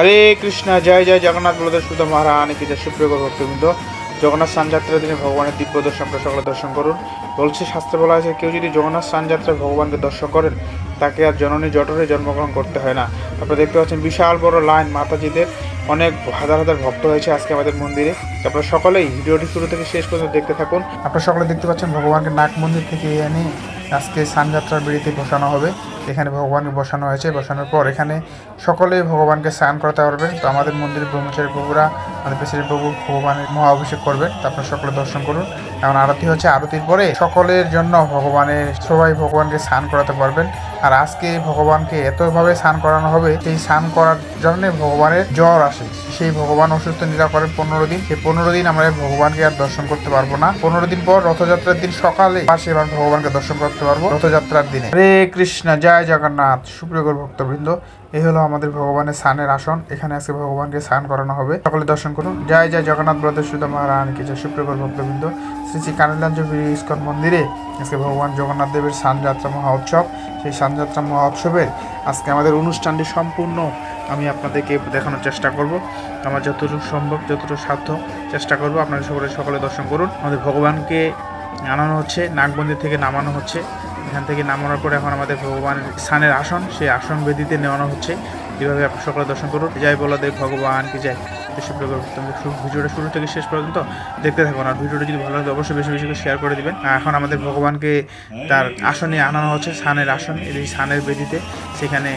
হরে কৃষ্ণ, জয় জয় জগন্নাথ বলদেব সুধা মহারানী কি জয়। সুপ্রিয় ভক্তবৃন্দ, জগন্নাথ স্নানযাত্রার দিনে ভগবানের দিব্য দর্শন আপনারা সকলে দর্শন করুন। বলছে শাস্ত্রে বলা হয়েছে, কেউ যদি জগন্নাথ স্নানযাত্রায় ভগবানকে দর্শন করেন তাকে আর জননী জঠরে জন্মগ্রহণ করতে হয় না। আপনারা দেখতে পাচ্ছেন বিশাল বড় লাইন, মাতাজিদের অনেক হাজার হাজার ভক্ত হয়েছে আজকে আমাদের মন্দিরে। আপনারা সকলেই ভিডিওটি শুরু থেকে শেষ পর্যন্ত দেখতে থাকুন। আপনারা সকলে দেখতে পাচ্ছেন ভগবানকে নাগ মন্দির থেকে এনে আজকে স্নানযাত্রার বেড়িতে বসানো হবে। এখানে ভগবানকে বসানো হয়েছে। বসানোর পর এখানে সকলেই ভগবানকে স্নান করাতে পারবে। তো আমাদের মন্দিরের ব্রহ্মচারী প্রভুরা, আমাদের প্রেসিডেন্ট প্রভু ভগবানের মহা অভিষেক করবেন। তো আপনারা সকলে দর্শন করুন। এখন আরতি হচ্ছে, আরতির পরে সকলের জন্য সবাই ভগবানকে স্নান করাতে পারবেন। আর আজকে ভগবানকে এতভাবে স্নান করানো হবে, সেই স্নান করার জন্য ভগবানের জ্বর আসে, সেই ভগবান অসুস্থ নিরা করেন 15 দিন। সেই 15 দিন আমরা ভগবানকে আর দর্শন করতে পারবো না। 15 দিন পর রথযাত্রার দিন সকালে এবার ভগবানকে দর্শন করতে পারবো রথযাত্রার দিনে। হরে কৃষ্ণ, জয় জগন্নাথ। সুপ্রিয় ভক্তবৃন্দ, এই হলো আমাদের ভগবানের স্নানের আসন। এখানে আজকে ভগবানকে স্নান করানো হবে। সকলে দর্শন করুন। জয় জয় জগন্নাথ বলদেব সুধা মহারানী কি জয়। সুপ্রিয় ভক্তবৃন্দ, শ্রী শ্রী কানাইলাঞ্জ ইস্কন মন্দিরে আজকে ভগবান জগন্নাথ দেবের স্নানযাত্রা মহা উৎসব। সেই স্নানযাত্রা মহা উৎসবের আজকে আমাদের অনুষ্ঠানটি সম্পূর্ণ আমি আপনাদেরকে দেখানোর চেষ্টা করব। আমার যতটুকু সম্ভব, যতটুকু সাধ্য চেষ্টা করব। আপনারা সকলে দর্শন করুন। আমাদের ভগবানকে আনানো হচ্ছে, নাগমন্দির থেকে নামানো হচ্ছে। এখান থেকে নামানোর পরে এখন আমাদের ভগবানের স্থানের আসন, সেই আসন বেদিতে নেওয়ানো হচ্ছে। এইভাবে আপনার সকলে দর্শন করুন। জয় বলদেব ভগবান কি জয়। ভিডিওটা শুরু থেকে শেষ পর্যন্ত দেখতে থাকুন। আর ভিডিওটা যদি ভালো লাগে অবশ্যই বেশি বেশি করে শেয়ার করে দিবেন। এখন আমাদের ভগবানকে তার আসনে আনানো হচ্ছে, স্থানের আসন, এই স্থানের বেদিতে। সেখানে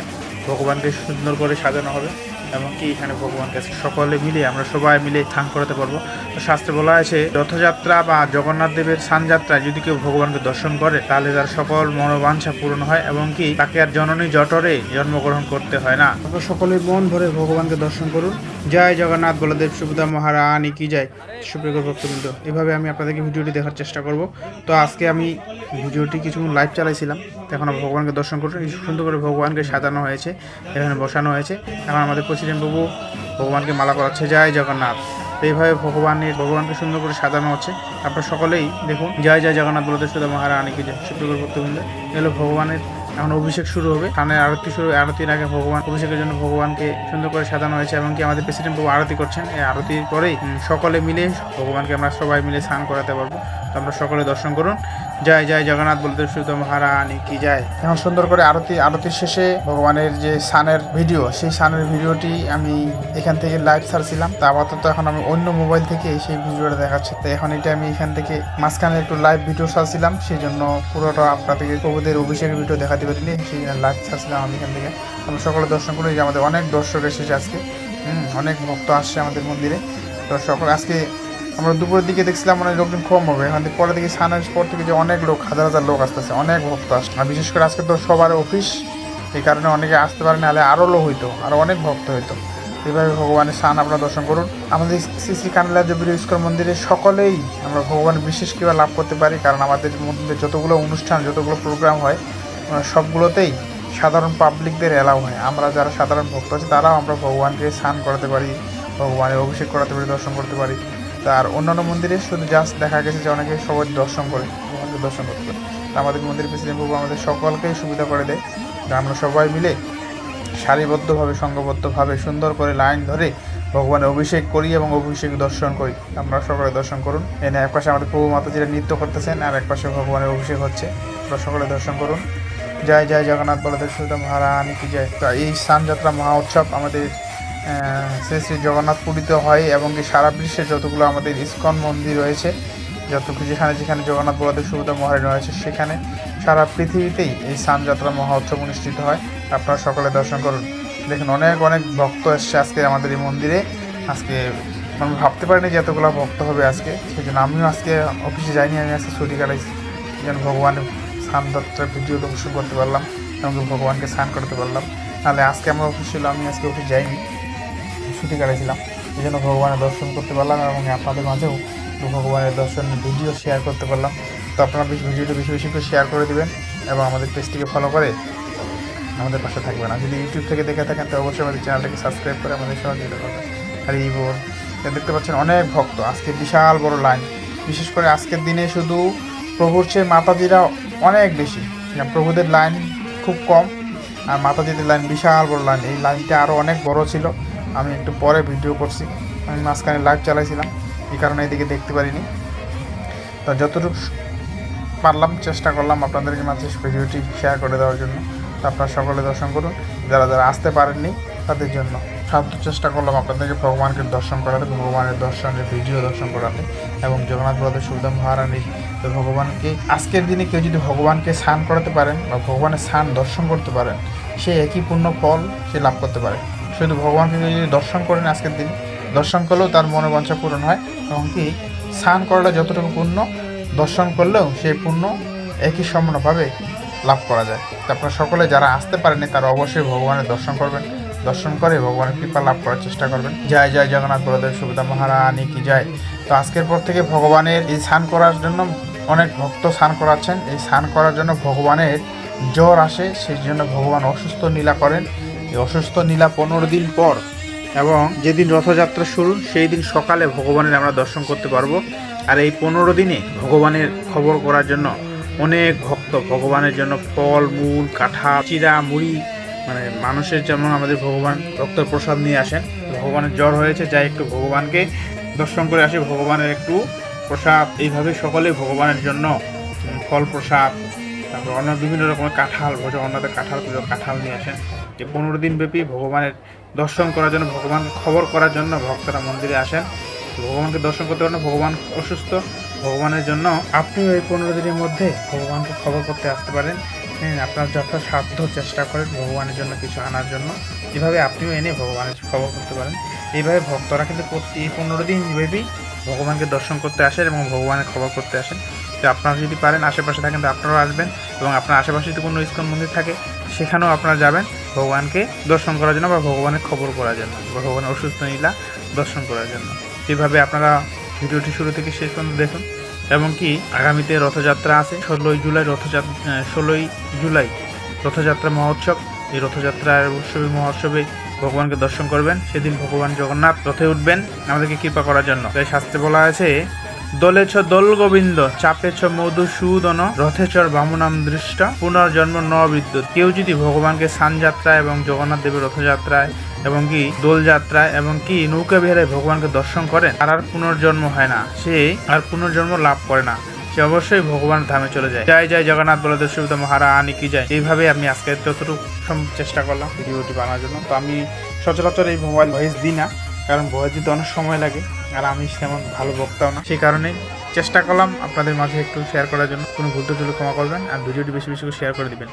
ভগবানকে সুন্দর করে সাজানো হবে এবং কি এখানে ভগবানকে সকলে মিলে আমরা সবাই মিলে স্নান করাতে পারবো। তো শাস্ত্রে বলা আছে, রথযাত্রা বা জগন্নাথ দেবের স্নানযাত্রায় যদি কেউ ভগবানকে দর্শন করে তাহলে তার সকল মনোবাঞ্ছা পূরণ হয় এবং কি তাকে আর জননী জঠরে জন্মগ্রহণ করতে হয় না। আপনারা সকলে মন ভরে ভগবানকে দর্শন করুন। জয় জগন্নাথ বলদেব সুভদ্রা মহারানী কি জয়। সুপ্রিয় ভক্তবৃন্দ, এভাবে আমি আপনাদেরকে ভিডিওটি দেখার চেষ্টা করব। তো আজকে আমি ভিডিওটি কিছুক্ষণ লাইভ চালাইছিলাম। এখন ভগবানকে দর্শন করুন। সুন্দর করে ভগবানকে সাজানো হয়েছে, এখানে বসানো হয়েছে। এখন আমাদের প্রেসিডেন্ট বাবু ভগবানকে মালা পরাচ্ছে। জয় জগন্নাথ। তো এইভাবে ভগবানকে সুন্দর করে সাজানো হচ্ছে। আপনারা সকলেই দেখুন। জয় জয় জগন্নাথ বলতে সুধা মহারানী কি জয়। সুপ্রিয় ভক্তবৃন্দ, এগুলো ভগবানের এখন অভিষেক শুরু হবে। কানের আরতি শুরু। আরতির আগে ভগবান অভিষেকের জন্য ভগবানকে সুন্দর করে সাজানো হয়েছে এবং কি আমাদের প্রেসিডেন্ট বাবু আরতি করছেন। এই আরতির পরেই সকলে মিলে ভগবানকে আমরা সবাই মিলে স্নান করাতে পারবো। তো আমরা সকলে দর্শন করুন। জয় জয় জগন্নাথ বলতে সুধা মহারানী কি যায়। এখন সুন্দর করে আরতির শেষে ভগবানের যে স্নানের ভিডিও, সেই স্নানের ভিডিওটি আমি এখান থেকে লাইভ ছাড়ছিলাম। তা আপাতত এখন আমি অন্য মোবাইল থেকে সেই ভিডিওটা দেখাচ্ছি। তো এখন এটা আমি এখান থেকে মাঝখানে একটু লাইভ ভিডিও ছাড়ছিলাম, সেই জন্য পুরোটা আপনাদেরকে প্রভুদের অভিষেকের ভিডিও দেখাতে পারিনি, সেই জন্য লাইভ ছাড়ছিলাম আমি এখান থেকে। আমরা সকলে দর্শন করি যে আমাদের অনেক দর্শক এসেছে আজকে। অনেক ভক্ত আসছে আমাদের মন্দিরে। তো সকলে আজকে আমরা দুপুরের দিকে দেখছিলাম অনেক লোকজন কম হবে। এখান থেকে পরের দিকে স্নানের পর থেকে যে অনেক লোক, হাজার হাজার লোক আসতেছে, অনেক ভক্ত আসছে। আর বিশেষ করে আজকে তো সবার অফিস, এই কারণে অনেকে আসতে পারে না, হলে আরও লোক হইতো, আরও অনেক ভক্ত হইতো। এইভাবে ভগবানের স্নান আপনারা দর্শন করুন। আমাদের শ্রী শ্রী কানাইলাঞ্জ ইস্কন মন্দিরে সকলেই আমরা ভগবানের বিশেষ কৃপা লাভ করতে পারি, কারণ আমাদের মন্দিরে যতগুলো অনুষ্ঠান, যতগুলো প্রোগ্রাম হয় সবগুলোতেই সাধারণ পাবলিকদের এলাও হয়। আমরা যারা সাধারণ ভক্ত আছি তারাও আমরা ভগবানকে স্নান করাতে পারি, ভগবানের অভিষেক করাতে পারি, দর্শন করতে পারি। তার অন্যান্য মন্দিরে শুধু জাস্ট দেখা গেছে যে অনেকে সবাই দর্শন করে, ভগবানকে দর্শন করতে পারে। আমাদের মন্দিরের প্রেসিডেন্ট বাবু আমাদের সকলকেই সুবিধা করে দেয়। আমরা সবাই মিলে সারিবদ্ধভাবে, সংঘবদ্ধভাবে সুন্দর করে লাইন ধরে ভগবানের অভিষেক করি এবং অভিষেক দর্শন করি। আমরা সকলে দর্শন করুন। এনে একপাশে আমাদের প্রভু মাতাজিরা নৃত্য করতেছেন আর একপাশে ভগবানের অভিষেক হচ্ছে। আমরা সকলে দর্শন করুন। জয় জয় জগন্নাথ বলদেব সুধা মহারানী কি জয়। তো এই স্নানযাত্রা মহা উৎসব আমাদের শ্রী শ্রী জগন্নাথ পুরীতে হয় এবং কি সারা বিশ্বে যতগুলো আমাদের ইস্কন মন্দির রয়েছে, যেখানে জগন্নাথ বলদেব সুভদ্রা মহারানী রয়েছে, সেখানে সারা পৃথিবীতেই এই স্নানযাত্রা মহা উৎসব অনুষ্ঠিত হয়। আপনারা সকলে দর্শন করুন। দেখুন অনেক অনেক ভক্ত এসছে আজকে আমাদের এই মন্দিরে। আজকে আমি ভাবতে পারিনি যে এতগুলো ভক্ত হবে আজকে, সেই জন্য আমিও আজকে অফিসে যাইনি, আমি আজকে ছুটি কাটাইছি। যেন ভগবানের স্নানযাত্রার ভিডিও দর্শন করতে পারলাম এবং ভগবানকে স্নান করতে পারলাম। নাহলে আজকে আমার অফিস ছিল, আমি আজকে অফিস যাইনি, ছুটি কাটাইছিলাম। এই জন্য ভগবানের দর্শন করতে পারলাম এবং আপনাদের মাঝেও ভগবানের দর্শন ভিডিও শেয়ার করতে পারলাম। তো আপনারা ভিডিওটা বেশি বেশি করে শেয়ার করে দেবেন এবং আমাদের পেজটিকে ফলো করে আমাদের পাশে থাকবেন। আর যদি ইউটিউব থেকে দেখে থাকেন তো অবশ্যই আমাদের চ্যানেলটাকে সাবস্ক্রাইব করে আমাদের সহযোগিতা করবেন। আর এই বোর দেখতে পাচ্ছেন অনেক ভক্ত, আজকে বিশাল বড় লাইন। বিশেষ করে আজকের দিনে শুধু প্রভুর চেয়ে মাতাজিরা অনেক বেশি, প্রভুদের লাইন খুব কম আর মাতাজিদের লাইন বিশাল বড় লাইন। এই লাইনটা আরও অনেক বড় ছিল, আমি একটু পরে ভিডিও করছি, আমি মাঝখানে লাইভ চালাইছিলাম, এই কারণে এদিকে দেখতে পারিনি। তো যতটুকু পারলাম চেষ্টা করলাম আপনাদেরকে মাঝে ভিডিওটি শেয়ার করে দেওয়ার জন্য। তো আপনারা সকলে দর্শন করুন, যারা যারা আসতে পারেননি তাদের জন্য সাধ্য চেষ্টা করলাম আপনাদেরকে ভগবানকে দর্শন করাতে, ভগবানের দর্শনের ভিডিও দর্শন করাতে এবং জগন্নাথ বলদেব সুভদ্রা মহারানীর ভগবানকে আজকের দিনে কেউ যদি ভগবানকে স্নান করাতে পারেন বা ভগবানের স্নান দর্শন করতে পারেন, সে একই পূর্ণ ফল সে লাভ করতে পারে। শুধু ভগবানকে যদি দর্শন করেন আজকের দিনে, দর্শন করলেও তার মনোবাঞ্ছা পূরণ হয় এবং কি স্নান করাটা যতটুকু পূর্ণ, দর্শন করলেও সেই পূর্ণ একই সমানভাবে লাভ করা যায়। তো আপনারা সকলে যারা আসতে পারেনি তারা অবশ্যই ভগবানের দর্শন করবেন, দর্শন করে ভগবানের কৃপা লাভ করার চেষ্টা করবেন। জয় জয় জগন্নাথ বলদেব সুভদ্রা মহারানী কি জয়। তো আজকের পর থেকে ভগবানের এই স্নান করার জন্য অনেক ভক্ত স্নান করাচ্ছেন। এই স্নান করার জন্য ভগবানের জ্বর আসে, সেই জন্য ভগবান অসুস্থ নীলা করেন। এই অসুস্থ নীলা 15 দিন পর এবং যেদিন রথযাত্রা শুরু সেই দিন সকালে ভগবানের আমরা দর্শন করতে পারবো। আর এই 15 দিনে ভগবানের খবর করার জন্য অনেক ভক্ত ভগবানের জন্য ফল মূল কাঁঠাল চিরা মুড়ি মানে মানুষের যেমন আমাদের ভগবান রক্তের প্রসাদ নিয়ে আসেন। ভগবানের জ্বর হয়েছে, যাই একটু ভগবানকে দর্শন করে আসি, ভগবানের একটু প্রসাদ। এইভাবে সকলে ভগবানের জন্য ফল প্রসাদ, তারপর অন্য বিভিন্ন রকমের কাঁঠাল জগন্নাথের কাঁঠাল পুজো কাঁঠাল নিয়ে আসেন। যে 15 দিন ব্যাপী ভগবানের দর্শন করার জন্য, ভগবানকে খবর করার জন্য ভক্তরা মন্দিরে আসেন। ভগবানকে দর্শন করতে পারেন। ভগবান অসুস্থ, ভগবানের জন্য আপনিও এই 15 দিনের মধ্যে ভগবানকে খবর করতে আসতে পারেন। হ্যাঁ, আপনার যথাসাধ্য চেষ্টা করেন ভগবানের জন্য কিছু আনার জন্য, এভাবে আপনিও এনে ভগবানের খবর করতে পারেন। এইভাবে ভক্তরা কিন্তু প্রতি 15 দিন ব্যাপী ভগবানকে দর্শন করতে আসেন এবং ভগবানের খবর করতে আসেন। তো আপনারা যদি পারেন আশেপাশে থাকেন তো আপনারাও আসবেন এবং আপনার আশেপাশে যদি কোনো ইস্কন মন্দির থাকে সেখানেও আপনারা যাবেন ভগবানকে দর্শন করার জন্য বা ভগবানের খবর করার জন্য বা ভগবানের অসুস্থ নীলা দর্শন করার জন্য। যেভাবে আপনারা ভিডিওটি শুরু থেকে শেষ পর্যন্ত দেখুন। এবং কি আগামীতে রথযাত্রা আছে 16ই জুলাই রথযাত্রা মহোৎসব। এই রথযাত্রার মহোৎসবে ভগবানকে দর্শন করবেন। সেদিন ভগবান জগন্নাথ রথে উঠবেন আমাদেরকে কৃপা করার জন্য। তাই শাস্ত্রে বলা আছে, দলেছ দোল গোবিন্দ চাপেছ মধুসূদন রথেচর বামুনাম দৃষ্ট পুনর্জন্ম ন বিদ্যুৎ। কেউ যদি ভগবানকে স্নান যাত্রায় এবং জগন্নাথ দেবের রথযাত্রায় এবং কি দোলযাত্রায় এবং কি নৌকা বিহারে ভগবানকে দর্শন করেন, তার আর পুনর্জন্ম হয় না, সে আর পুনর্জন্ম লাভ করে না, সে অবশ্যই ভগবান ধামে চলে যায়। জয় জয় জগন্নাথ বলদেব সুভদ্রা মহারানী কি জয়। এইভাবে আমি আজকে যতটুকু চেষ্টা করলাম ভিডিওটি বানানোর জন্য। তো আমি সচরাচর এই মোবাইল ভয়েস দিই না, কারণ ভয়েস দিতে অনেক সময় লাগে আর আমি তেমন ভালো বক্তাও না, সেই কারণে চেষ্টা করলাম আপনাদের মাঝে একটু শেয়ার করার জন্য। কোনো ভুল ত্রুটি ক্ষমা করবেন আর ভিডিওটি বেশি বেশি করে শেয়ার করে দিবেন।